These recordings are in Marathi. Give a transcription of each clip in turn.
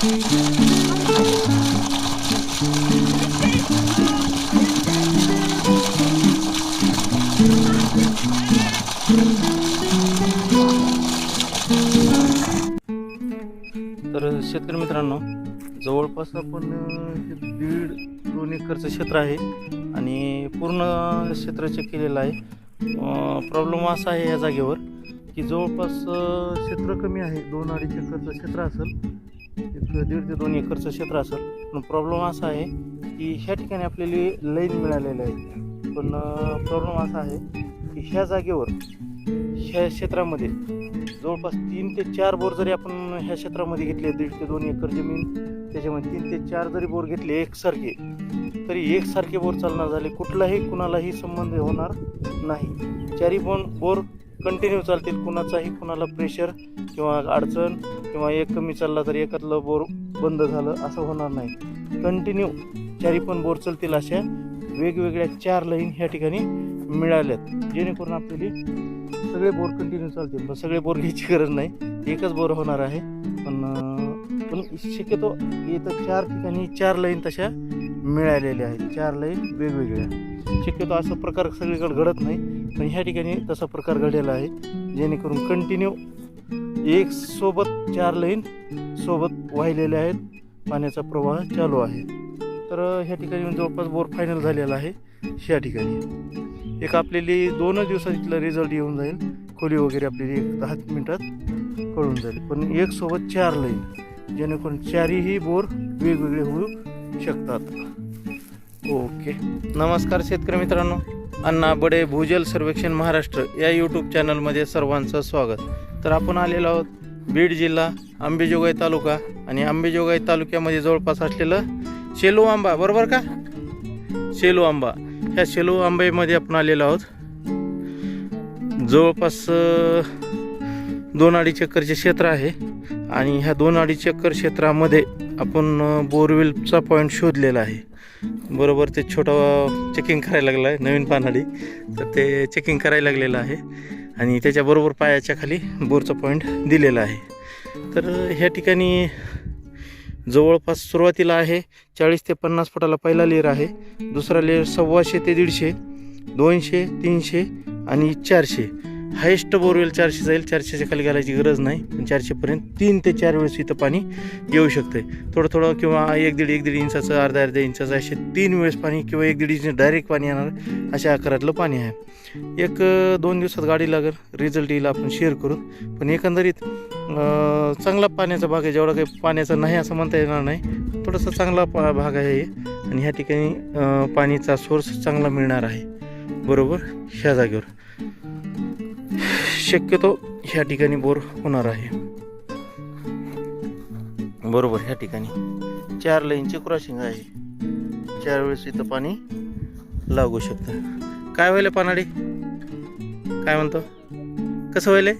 तर शेतकरी मित्रांनो, जवळपास आपण 1.5-2 एकरचं क्षेत्र आहे आणि पूर्ण क्षेत्र चेक केलेलं आहे. प्रॉब्लेम असा आहे या जागेवर की जवळपास क्षेत्र कमी आहे, 2-2.5 एकरचं क्षेत्र असेल, 1.5 ते 2 एकरचं क्षेत्र असेल. पण प्रॉब्लेम असा आहे की ह्या ठिकाणी आपल्याला लाईन मिळालेलं आहे. पण प्रॉब्लेम असा आहे की ह्या जागेवर ह्या क्षेत्रामध्ये जवळपास 3 ते 4 बोर जरी आपण ह्या क्षेत्रामध्ये घेतले, 1.5 ते 2 एकर जमीन, त्याच्यामध्ये 3 ते 4 जरी बोर घेतले एकसारखे, तरी एकसारखे बोर चालणार झाले, कुणालाही संबंध होणार नाही. चारी पण बोर कंटिन्यू चालतील, कुणाला प्रेशर किंवा अडचण किंवा एक कमी चालला तर एकातलं बोर बंद झालं असं होणार नाही. कंटिन्यू चारी पण बोर चालतील. अशा वेगवेगळ्या 4 लाईन ह्या ठिकाणी मिळाल्यात, जेणेकरून आपल्याला सगळे बोर कंटिन्यू चालतील. पण सगळे बोर घ्यायची गरज नाही, एकच बोर होणार आहे. पण शक्यतो इथं 4 ठिकाणी 4 लाईन तशा मिळालेल्या आहेत, 4 लाईन वेगवेगळ्या. शक्यतो असा प्रकार सगळीकडे घडत नाही, पण ह्या ठिकाणी तसा प्रकार घडलेला आहे, जेणेकरून कंटिन्यू एक सोबत 4 लाईन सोबत वाहिलेल्या आहेत, पाण्याचा प्रवाह चालू आहे. तर ह्या ठिकाणी जवळपास बोर फायनल झालेला आहे. ह्या ठिकाणी एक आपल्याला 2 दिवसात इथला रिझल्ट येऊन जाईल, खोली वगैरे आपल्याला 10 मिनिटात कळून जाईल. पण एक सोबत 4 लाईन, जेणेकरून 4ही बोर वेगवेगळे होऊ शकतात. ओके, नमस्कार शेतकरी मित्रांनो, अण्णा बडे भूजल सर्वेक्षण महाराष्ट्र या यूट्यूब चॅनलमध्ये सर्वांचं स्वागत. तर आपण आलेलो आहोत बीड जिल्हा, अंबेजोगाई तालुका, आणि अंबेजोगाई तालुक्यामध्ये जवळपास असलेलं शेलू आंबा, बरोबर का? शेलू आंबा, ह्या शेलू आंब्यामध्ये आपण आलेलो आहोत. जवळपास 2-2.5 एकरचे क्षेत्र आहे आणि ह्या 2-2.5 एकर क्षेत्रामध्ये आपण बोरवेलचा पॉईंट शोधलेला आहे. बरोबर ते छोटा चेकिंग करायला लागला आहे, नवीन पानाडी, तर ते चेकिंग करायला लागलेलं आहे आणि त्याच्याबरोबर पायाच्या खाली बोरचा पॉईंट दिलेला आहे. तर ह्या ठिकाणी जवळपास सुरुवातीला आहे 40 ते 50 फुटाला पहिला लेअर आहे, दुसरा लेअर 125 ते 150, 200, 300 आणि 400. हायेस्ट बोरवेल 400 जाईल, 400च्या खाली घालायची गरज नाही. पण 400पर्यंत 3 ते 4 वेळेस इथं पाणी येऊ शकते. थोडं किंवा 1-1.5 इंचाचं, अर्धा इंचाचं, असे 3 वेळेस पाणी किंवा 1-1.5 इंच डायरेक्ट पाणी येणार, अशा आकारातलं पाणी आहे. 1-2 दिवसात गाडी लागेल, रिझल्ट येईल, आपण शेअर करू. पण एकंदरीत चांगला पाण्याचा भाग आहे, जेवढा काही पाण्याचा नाही असं म्हणता येणार नाही, थोडासा चांगला भाग आहे आणि ह्या ठिकाणी पाणीचा सोर्स चांगला मिळणार आहे. बरोबर ह्या जागेवर शक्यतो ह्या ठिकाणी बोर होणार आहे. बरोबर ह्या ठिकाणी 4 लाईनची क्रॉसिंग आहे, 4 वेळेस इथं पाणी लागू शकतं. काय व्हायला पानाडी, काय म्हणतो, कसं व्हायला?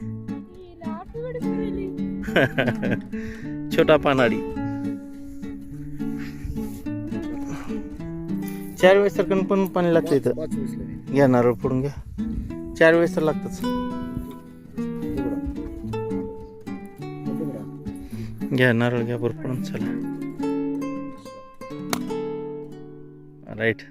छोटा पानाडी 4 वेळेस तर पण पाणी लागतं इथं. घ्या नारळ फोडून घ्या, 4 वेळेस तर लागतच. घ्या नारळ घ्या भरपूर, चला right.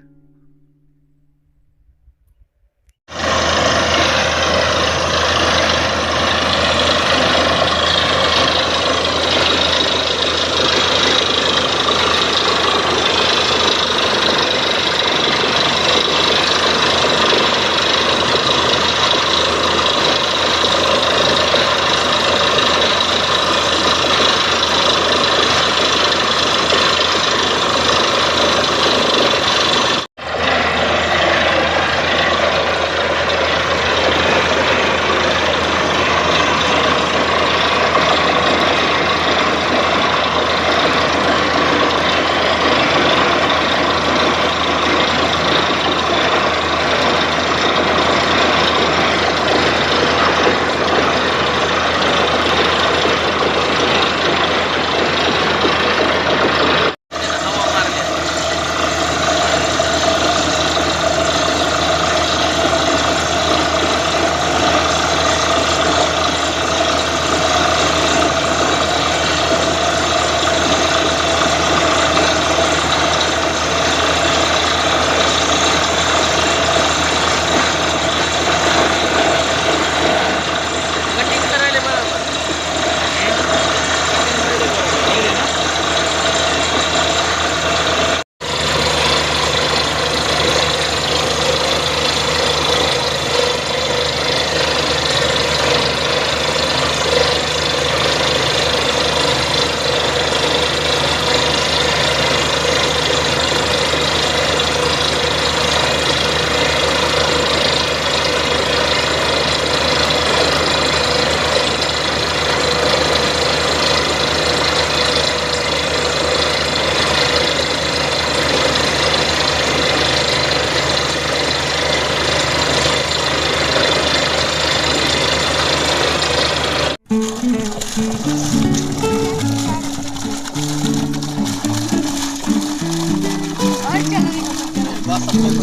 Apa?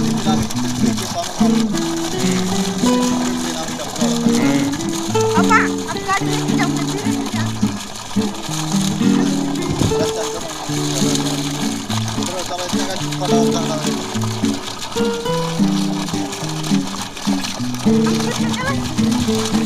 Ang galing ng jam na din niya. Ang galing.